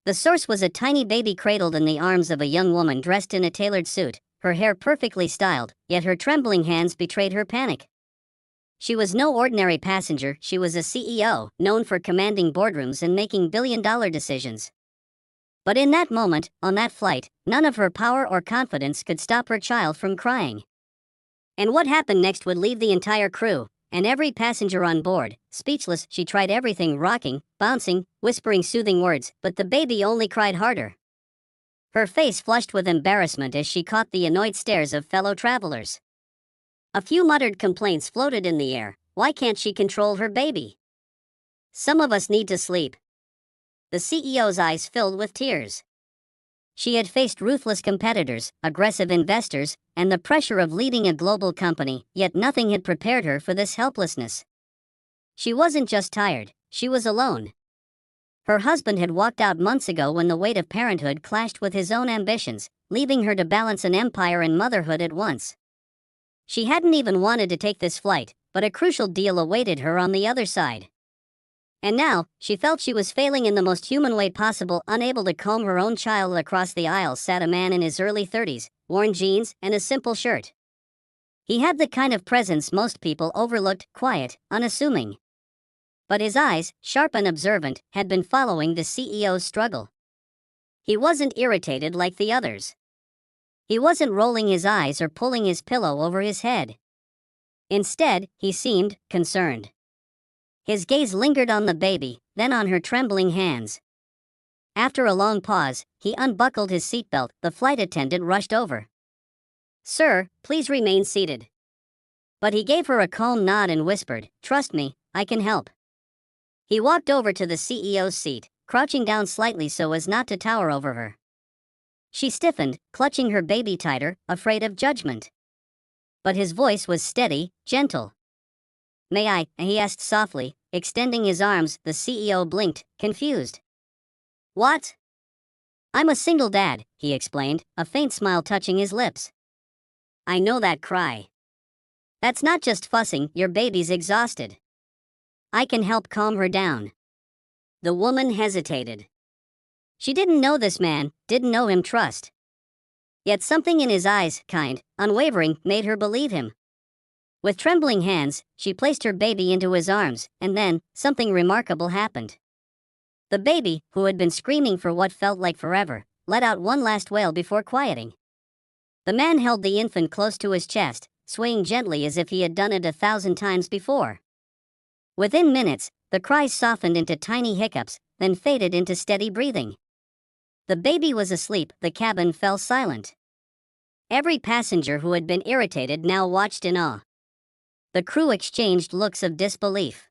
Speaker 5: The source was a tiny baby cradled in the arms of a young woman dressed in a tailored suit, her hair perfectly styled, yet her trembling hands betrayed her panic. She was no ordinary passenger, she was a CEO, known for commanding boardrooms and making billion-dollar decisions. But in that moment, on that flight, none of her power or confidence could stop her child from crying. And what happened next would leave the entire crew, and every passenger on board, speechless. She tried everything, rocking, bouncing, whispering soothing words, but the baby only cried harder. Her face flushed with embarrassment as she caught the annoyed stares of fellow travelers. A few muttered complaints floated in the air. Why can't she control her baby? Some of us need to sleep. The CEO's eyes filled with tears. She had faced ruthless competitors, aggressive investors, and the pressure of leading a global company, yet nothing had prepared her for this helplessness. She wasn't just tired, she was alone. Her husband had walked out months ago when the weight of parenthood clashed with his own ambitions, leaving her to balance an empire and motherhood at once. She hadn't even wanted to take this flight, but a crucial deal awaited her on the other side. And now, she felt she was failing in the most human way possible. Unable to comb her own child. Across the aisle sat a man in his early 30s, worn jeans and a simple shirt. He had the kind of presence most people overlooked, quiet, unassuming. But his eyes, sharp and observant, had been following the CEO's struggle. He wasn't irritated like the others. He wasn't rolling his eyes or pulling his pillow over his head. Instead, he seemed concerned. His gaze lingered on the baby, then on her trembling hands. After a long pause, he unbuckled his seatbelt. The flight attendant rushed over. "Sir, please remain seated." But he gave her a calm nod and whispered, "Trust me, I can help." He walked over to the CEO's seat, crouching down slightly so as not to tower over her. She stiffened, clutching her baby tighter, afraid of judgment. But his voice was steady, gentle. "May I?" he asked softly, extending his arms. The CEO blinked, confused. "What?" "I'm a single dad," he explained, a faint smile touching his lips. "I know that cry. That's not just fussing, your baby's exhausted. I can help calm her down." The woman hesitated. She didn't know this man, didn't know him trust. Yet something in his eyes, kind, unwavering, made her believe him. With trembling hands, she placed her baby into his arms, and then, something remarkable happened. The baby, who had been screaming for what felt like forever, let out one last wail before quieting. The man held the infant close to his chest, swaying gently as if he had done it 1,000 times before. Within minutes, the cries softened into tiny hiccups, then faded into steady breathing. The baby was asleep. The cabin fell silent. Every passenger who had been irritated now watched in awe. The crew exchanged looks of disbelief.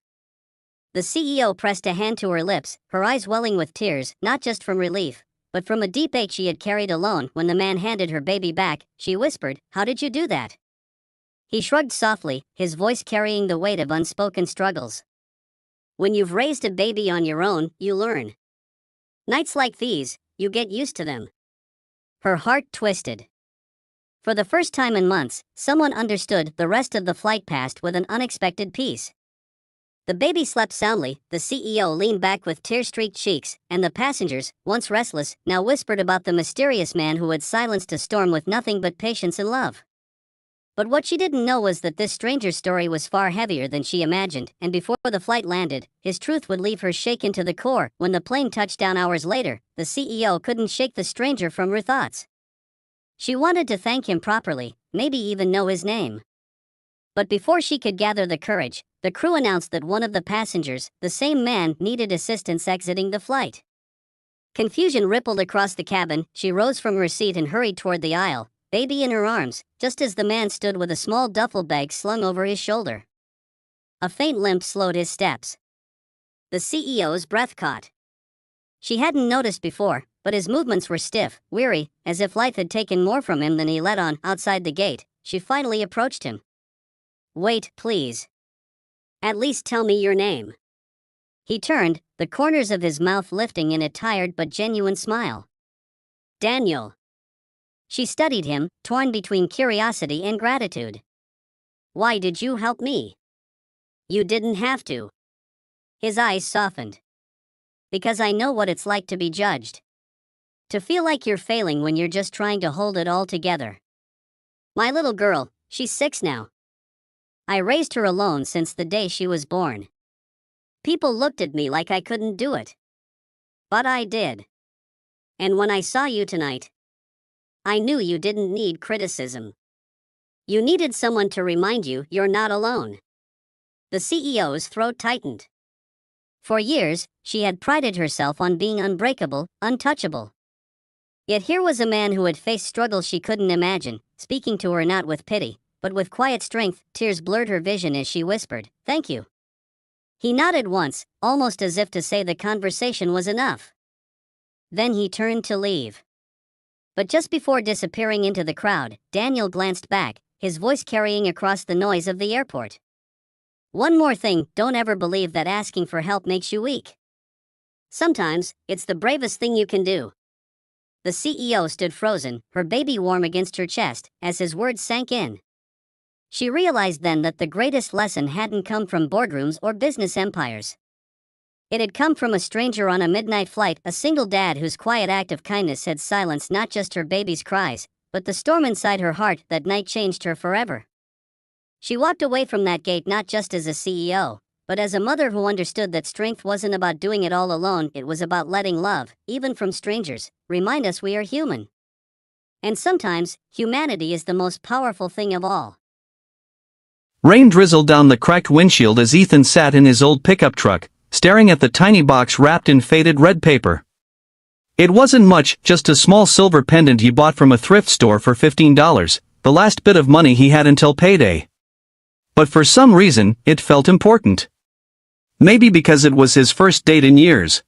Speaker 5: The CEO pressed a hand to her lips, her eyes welling with tears, not just from relief, but from a deep ache she had carried alone. When the man handed her baby back, she whispered, "How did you do that?" He shrugged softly, his voice carrying the weight of unspoken struggles. "When you've raised a baby on your own, you learn. Nights like these, you get used to them." Her heart twisted. For the first time in months, someone understood. The rest of the flight passed with an unexpected peace. The baby slept soundly, the CEO leaned back with tear-streaked cheeks, and the passengers, once restless, now whispered about the mysterious man who had silenced a storm with nothing but patience and love. But what she didn't know was that this stranger's story was far heavier than she imagined, and before the flight landed, his truth would leave her shaken to the core. When the plane touched down hours later, the CEO couldn't shake the stranger from her thoughts. She wanted to thank him properly, maybe even know his name. But before she could gather the courage, the crew announced that one of the passengers, the same man, needed assistance exiting the flight. Confusion rippled across the cabin. She rose from her seat and hurried toward the aisle, baby in her arms, just as the man stood with a small duffel bag slung over his shoulder. A faint limp slowed his steps. The CEO's breath caught. She hadn't noticed before, but his movements were stiff, weary, as if life had taken more from him than he let on. Outside the gate, she finally approached him. "Wait, please. At least tell me your name." He turned, the corners of his mouth lifting in a tired but genuine smile. "Daniel." She studied him, torn between curiosity and gratitude. "Why did you help me?" "You didn't have to." His eyes softened. "Because I know what it's like to be judged. To feel like you're failing when you're just trying to hold it all together. My little girl, she's 6 now. I raised her alone since the day she was born. People looked at me like I couldn't do it. But I did. And when I saw you tonight, I knew you didn't need criticism. You needed someone to remind you you're not alone." The CEO's throat tightened. For years, she had prided herself on being unbreakable, untouchable. Yet here was a man who had faced struggles she couldn't imagine, speaking to her not with pity, but with quiet strength. Tears blurred her vision as she whispered, "Thank you." He nodded once, almost as if to say the conversation was enough. Then he turned to leave. But just before disappearing into the crowd, Daniel glanced back, his voice carrying across the noise of the airport. "One more thing, don't ever believe that asking for help makes you weak. Sometimes, it's the bravest thing you can do." The CEO stood frozen, her baby warm against her chest, as his words sank in. She realized then that the greatest lesson hadn't come from boardrooms or business empires. It had come from a stranger on a midnight flight, a single dad whose quiet act of kindness had silenced not just her baby's cries, but the storm inside her heart. That night changed her forever. She walked away from that gate not just as a CEO, but as a mother who understood that strength wasn't about doing it all alone, it was about letting love, even from strangers, remind us we are human. And sometimes, humanity is the most powerful thing of all.
Speaker 2: Rain drizzled down the cracked windshield as Ethan sat in his old pickup truck, staring at the tiny box wrapped in faded red paper. It wasn't much, just a small silver pendant he bought from a thrift store for $15, the last bit of money he had until payday. But for some reason, it felt important. Maybe because it was his first date in years.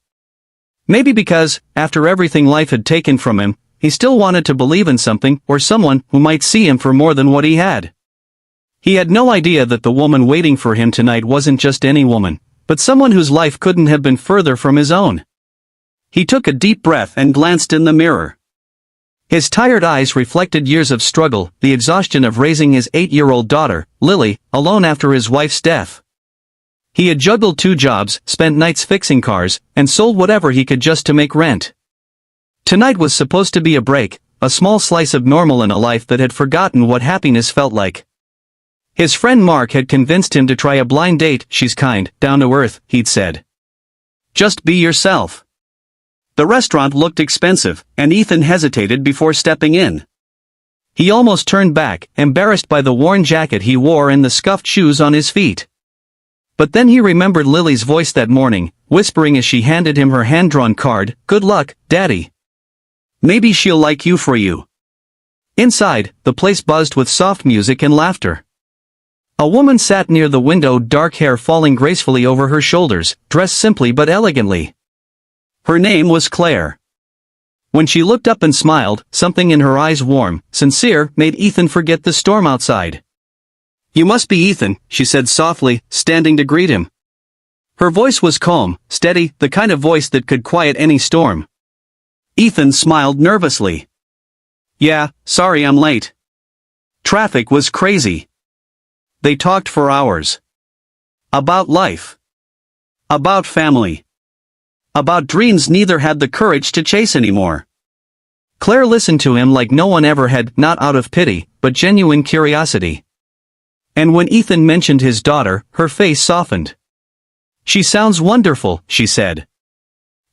Speaker 2: Maybe because, after everything life had taken from him, he still wanted to believe in something or someone who might see him for more than what he had. He had no idea that the woman waiting for him tonight wasn't just any woman, but someone whose life couldn't have been further from his own. He took a deep breath and glanced in the mirror. His tired eyes reflected years of struggle, the exhaustion of raising his 8-year-old daughter, Lily, alone after his wife's death. He had juggled 2 jobs, spent nights fixing cars, and sold whatever he could just to make rent. Tonight was supposed to be a break, a small slice of normal in a life that had forgotten what happiness felt like. His friend Mark had convinced him to try a blind date. "She's kind, down to earth," he'd said. "Just be yourself." The restaurant looked expensive, and Ethan hesitated before stepping in. He almost turned back, embarrassed by the worn jacket he wore and the scuffed shoes on his feet. But then he remembered Lily's voice that morning, whispering as she handed him her hand-drawn card, "Good luck, Daddy. Maybe she'll like you for you." Inside, the place buzzed with soft music and laughter. A woman sat near the window, dark hair falling gracefully over her shoulders, dressed simply but elegantly. Her name was Claire. When she looked up and smiled, something in her eyes, warm, sincere, made Ethan forget the storm outside. "You must be Ethan," she said softly, standing to greet him. Her voice was calm, steady, the kind of voice that could quiet any storm. Ethan smiled nervously. "Yeah, sorry I'm late. Traffic was crazy." They talked for hours. About life. About family. About dreams neither had the courage to chase anymore. Claire listened to him like no one ever had, not out of pity, but genuine curiosity. And when Ethan mentioned his daughter, her face softened. "She sounds wonderful," she said.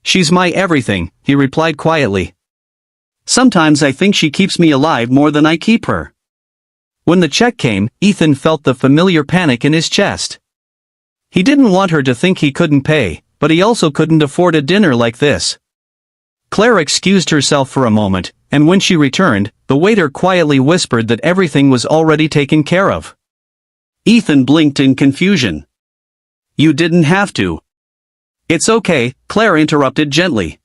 Speaker 2: "She's my everything," he replied quietly. "Sometimes I think she keeps me alive more than I keep her." When the check came, Ethan felt the familiar panic in his chest. He didn't want her to think he couldn't pay, but he also couldn't afford a dinner like this. Claire excused herself for a moment, and when she returned, the waiter quietly whispered that everything was already taken care of. Ethan blinked in confusion. "You didn't have to." "It's okay," Claire interrupted gently.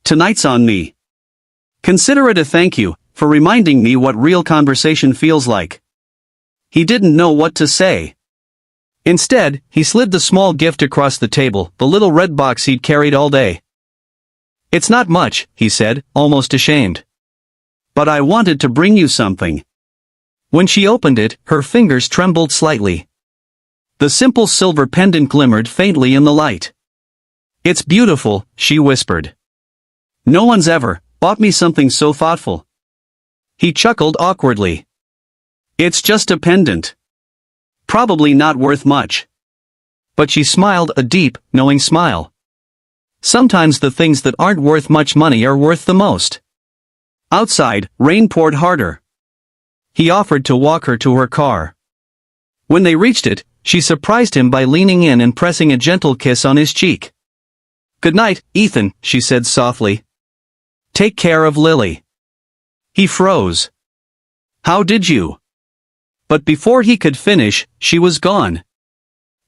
Speaker 2: "Tonight's on me. Consider it a thank you for reminding me what real conversation feels like." He didn't know what to say. Instead, he slid the small gift across the table, the little red box he'd carried all day. "It's not much," he said, almost ashamed. "But I wanted to bring you something." When she opened it, her fingers trembled slightly. The simple silver pendant glimmered faintly in the light. "It's beautiful," she whispered. "No one's ever bought me something so thoughtful." He chuckled awkwardly. "It's just a pendant. Probably not worth much." But she smiled, a deep, knowing smile. Sometimes the things that aren't worth much money are worth the most. Outside, rain poured harder. He offered to walk her to her car. When they reached it, she surprised him by leaning in and pressing a gentle kiss on his cheek. "Good night, Ethan," she said softly. Take care of Lily. He froze. How did you? But before he could finish, she was gone.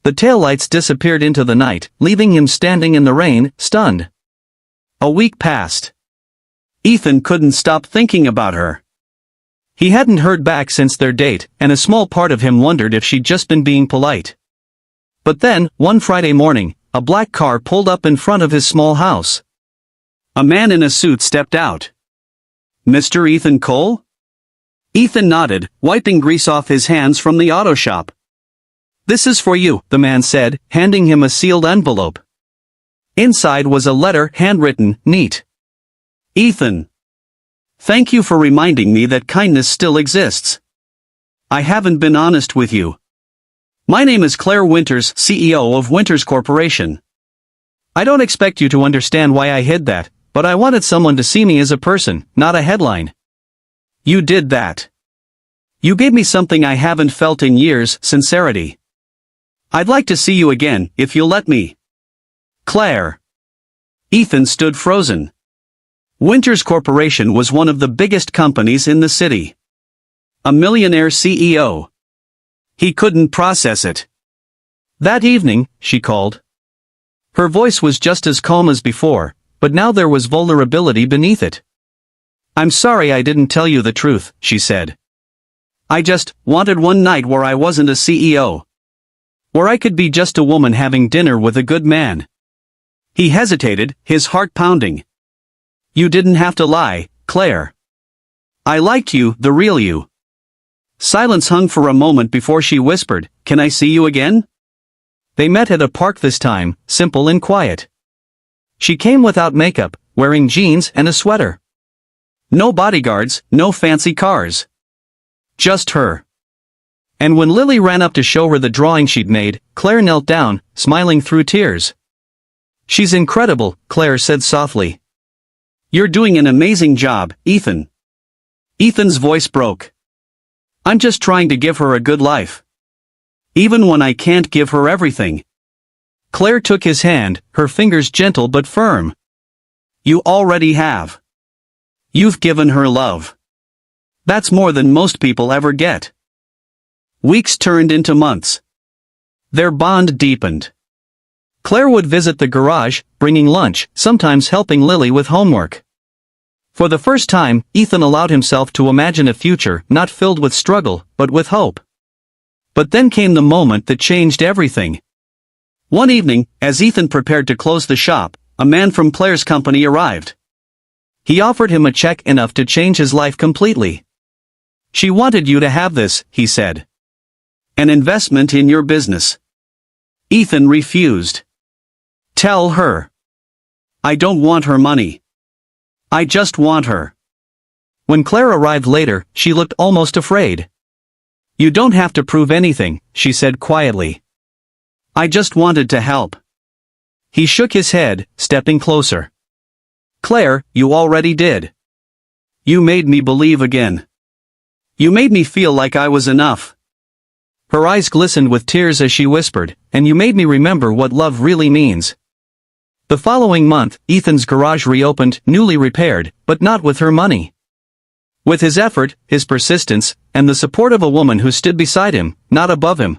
Speaker 2: The taillights disappeared into the night, leaving him standing in the rain, stunned. A week passed. Ethan couldn't stop thinking about her. He hadn't heard back since their date, and a small part of him wondered if she'd just been being polite. But then, one Friday morning, a black car pulled up in front of his small house. A man in a suit stepped out. Mr. Ethan Cole? Ethan nodded, wiping grease off his hands from the auto shop. This is for you, the man said, handing him a sealed envelope. Inside was a letter, handwritten, neat. Ethan. Thank you for reminding me that kindness still exists. I haven't been honest with you. My name is Claire Winters, CEO of Winters Corporation. I don't expect you to understand why I hid that, but I wanted someone to see me as a person, not a headline. You did that. You gave me something I haven't felt in years, sincerity. I'd like to see you again, if you'll let me. Claire. Ethan stood frozen. Winters Corporation was one of the biggest companies in the city. A millionaire CEO. He couldn't process it. That evening, she called. Her voice was just as calm as before, but now there was vulnerability beneath it. I'm sorry I didn't tell you the truth, she said. I just wanted one night where I wasn't a CEO. Where I could be just a woman having dinner with a good man. He hesitated, his heart pounding. You didn't have to lie, Claire. I liked you, the real you. Silence hung for a moment before she whispered, Can I see you again? They met at a park this time, simple and quiet. She came without makeup, wearing jeans and a sweater. No bodyguards, no fancy cars. Just her. And when Lily ran up to show her the drawing she'd made, Claire knelt down, smiling through tears. She's incredible, Claire said softly. You're doing an amazing job, Ethan. Ethan's voice broke. I'm just trying to give her a good life. Even when I can't give her everything. Claire took his hand, her fingers gentle but firm. You already have. You've given her love. That's more than most people ever get. Weeks turned into months. Their bond deepened. Claire would visit the garage, bringing lunch, sometimes helping Lily with homework. For the first time, Ethan allowed himself to imagine a future not filled with struggle, but with hope. But then came the moment that changed everything. One evening, as Ethan prepared to close the shop, a man from Claire's company arrived. He offered him a check enough to change his life completely. She wanted you to have this, he said. An investment in your business. Ethan refused. Tell her. I don't want her money. I just want her. When Claire arrived later, she looked almost afraid. You don't have to prove anything, she said quietly. I just wanted to help. He shook his head, stepping closer. Claire, you already did. You made me believe again. You made me feel like I was enough. Her eyes glistened with tears as she whispered, and you made me remember what love really means. The following month, Ethan's garage reopened, newly repaired, but not with her money. With his effort, his persistence, and the support of a woman who stood beside him, not above him.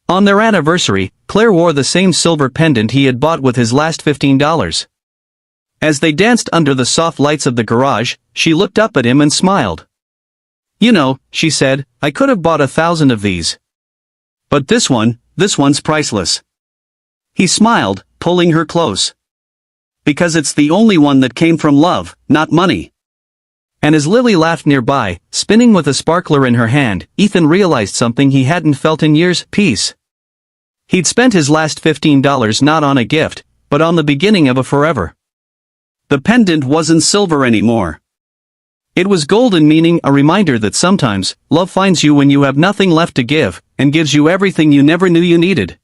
Speaker 2: On their anniversary, Claire wore the same silver pendant he had bought with his last $15. As they danced under the soft lights of the garage, she looked up at him and smiled. You know, she said, I could have bought 1,000 of these. But this one's priceless. He smiled, pulling her close. Because it's the only one that came from love, not money. And as Lily laughed nearby, spinning with a sparkler in her hand, Ethan realized something he hadn't felt in years, peace. He'd spent his last $15 not on a gift, but on the beginning of a forever. The pendant wasn't silver anymore. It was golden, meaning a reminder that sometimes, love finds you when you have nothing left to give, and gives you everything you never knew you needed.